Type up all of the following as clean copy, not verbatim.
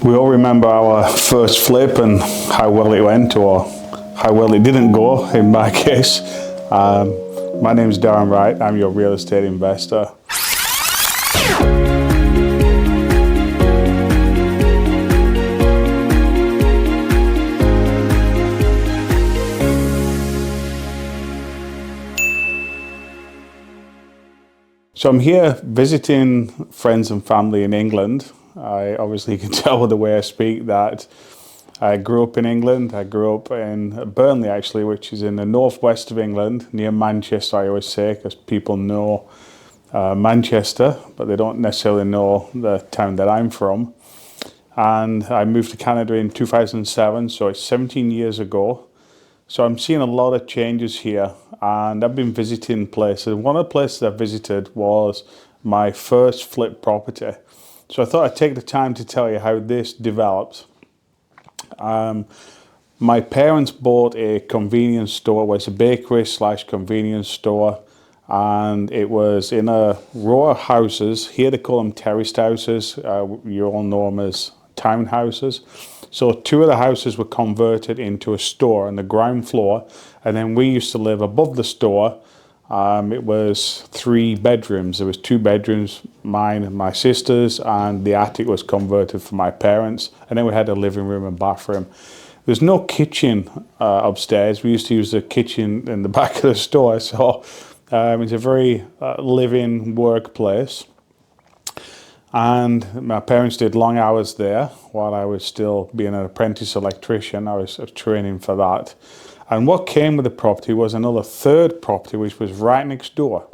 We all remember our first flip and how well it went or how well it didn't go in my case. My name is Darren Wright, I'm your real estate investor. So I'm here visiting friends and family in England. I obviously can tell with the way I speak that I grew up in England. I grew up in Burnley actually, which is in the northwest of England, near Manchester, I always say, because people know Manchester, but they don't necessarily know the town that I'm from. And I moved to Canada in 2007, so it's 17 years ago. So I'm seeing a lot of changes here, and I've been visiting places. One of the places I visited was my first flip property. So I thought I'd take the time to tell you how this developed. My parents bought a convenience store. Well, it's a bakery slash convenience store, and it was in a row of houses. Here they call them terraced houses. You all know them as townhouses. So two of the houses were converted into a store on the ground floor, and then we used to live above the store. It was 3 bedrooms. There was 2 bedrooms, mine and my sister's, and the attic was converted for my parents. And then we had a living room and bathroom. There's no kitchen upstairs. We used to use the kitchen in the back of the store. So it's a very living workplace. And my parents did long hours there while I was still being an apprentice electrician. I was training for that. And what came with the property was another third property, which was right next door.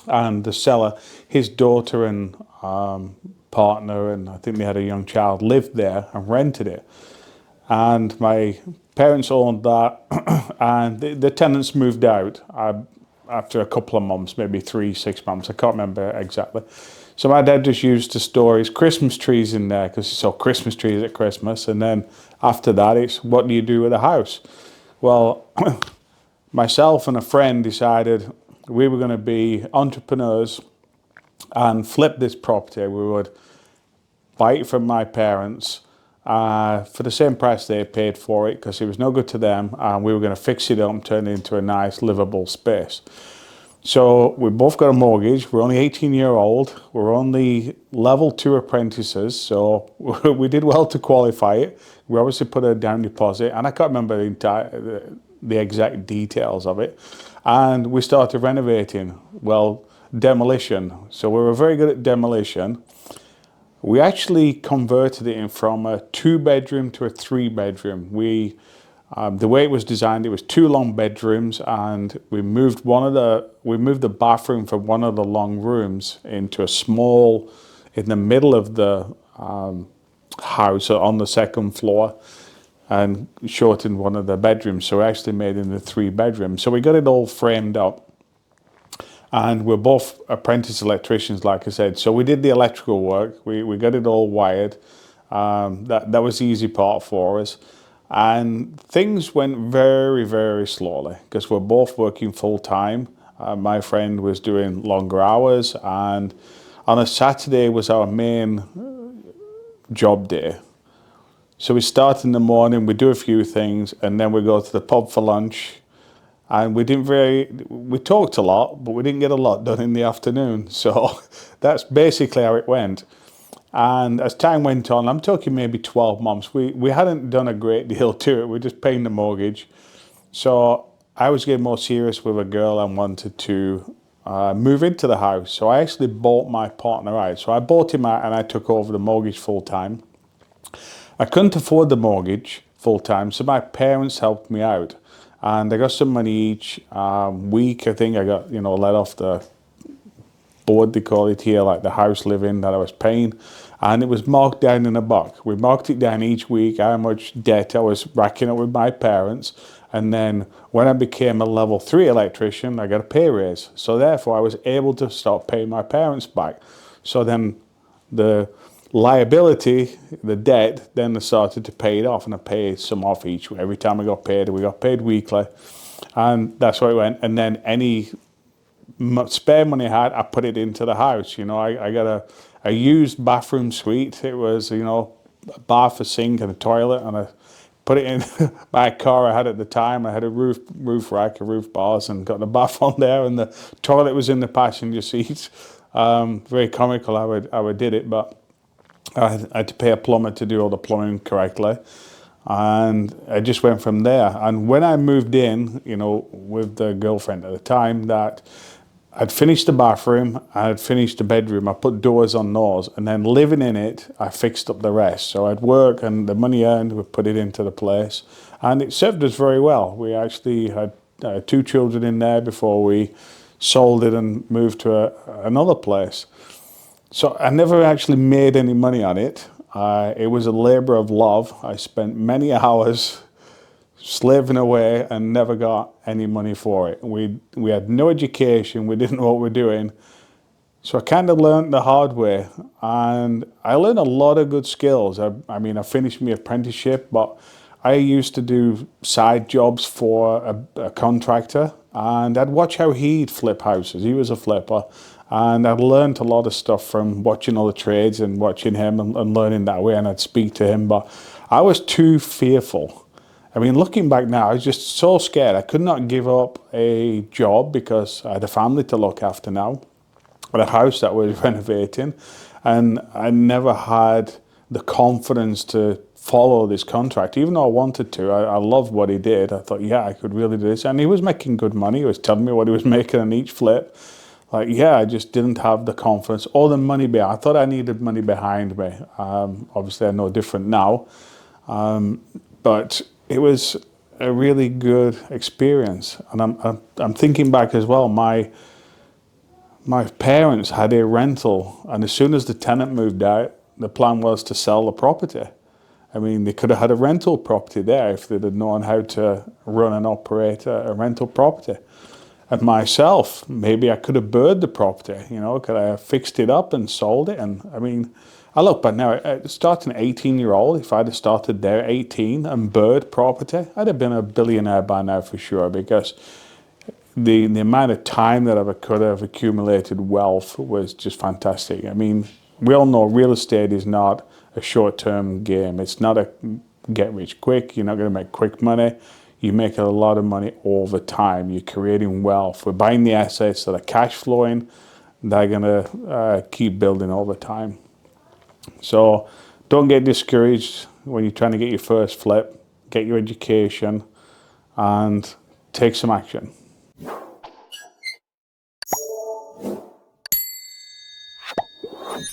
And the seller, his daughter and partner, and I think they had a young child, lived there and rented it. And my parents owned that, and the tenants moved out after a couple of months, maybe 6 months. I can't remember exactly. So my dad just used to store his Christmas trees in there because he saw Christmas trees at Christmas. And then after that, it's what do you do with a house? Well, myself and a friend decided we were going to be entrepreneurs and flip this property. We would buy it from my parents for the same price they paid for it because it was no good to them. And we were going to fix it up and turn it into a nice livable space. So we both got a mortgage. We're only 18-year-old. We're only level 2 apprentices, so we did well to qualify it. We obviously put a down deposit, and I can't remember the exact details of it. And we started renovating. Well, demolition. So we were very good at demolition. We actually converted it from a 2-bedroom to a 3-bedroom. The way it was designed, it was 2 long bedrooms, and we moved the bathroom from one of the long rooms into a small, in the middle of the house on the second floor, and shortened one of the bedrooms. So we actually made it into 3 bedrooms. So we got it all framed up, and we're both apprentice electricians, like I said. So we did the electrical work. We got it all wired. That was the easy part for us. And things went very, very slowly because we're both working full time. My friend was doing longer hours, and on a Saturday was our main job day. So we start in the morning, we do a few things, and then we go to the pub for lunch. And we talked a lot, but we didn't get a lot done in the afternoon. So that's basically how it went. And as time went on, I'm talking maybe 12 months, we hadn't done a great deal to it. We're just paying the mortgage. So I was getting more serious with a girl and wanted to move into the house. So I actually bought my partner out. So I bought him out and I took over the mortgage full time. I couldn't afford the mortgage full time, so my parents helped me out. And I got some money each week. I think I got, let off the board, they call it here, like the house living that I was paying, and it was marked down in a book. We marked it down each week how much debt I was racking up with my parents, and then when I became a level 3 electrician, I got a pay raise. So therefore I was able to start paying my parents back. So then the liability, the debt, then I started to pay it off, and I paid some off every time we got paid weekly, and that's where it went. And then any spare money I had, I put it into the house. I got a used bathroom suite. It was, bath, a sink, and a toilet, and I put it in my car I had at the time. I had a roof rack, a roof bars, and got the bath on there, and the toilet was in the passenger seat. Very comical how I did it, but I had to pay a plumber to do all the plumbing correctly, and I just went from there. And when I moved in, you know, with the girlfriend at the time, that I'd finished the bathroom, I had finished the bedroom, I put doors on those, and then living in it, I fixed up the rest. So I'd work, and the money earned, we put it into the place, and it served us very well. We actually had 2 children in there before we sold it and moved to another place. So I never actually made any money on it. It was a labor of love. I spent many hours slaving away and never got any money for it. We had no education. We didn't know what we were doing. So I kind of learned the hard way, and I learned a lot of good skills. I mean, I finished my apprenticeship, but I used to do side jobs for a contractor, and I'd watch how he'd flip houses. He was a flipper, and I'd learned a lot of stuff from watching other trades and watching him and learning that way, and I'd speak to him, but I was too fearful. I mean, looking back now, I was just so scared. I could not give up a job because I had a family to look after now, a house that was renovating, and I never had the confidence to follow this contract, even though I wanted to. I loved what he did. I thought, yeah, I could really do this. And he was making good money. He was telling me what he was making on each flip. Like, yeah, I just didn't have the confidence or the money behind. I thought I needed money behind me. Obviously, I know different now. But it was a really good experience. And I'm thinking back as well, my parents had a rental, and as soon as the tenant moved out, the plan was to sell the property. I mean, they could have had a rental property there if they'd have known how to run and operate a rental property. And myself, maybe I could have bird the property, you know, could I have fixed it up and sold it? And I mean, I look back now, starting an 18-year-old, if I'd have started there at 18 and bird property, I'd have been a billionaire by now for sure, because the amount of time that I could have accumulated wealth was just fantastic. I mean, we all know real estate is not a short-term game. It's not a get rich quick. You're not going to make quick money. You make a lot of money over time. You're creating wealth. We're buying the assets that are cash flowing. They're going to keep building over time. So don't get discouraged when you're trying to get your first flip. Get your education and take some action.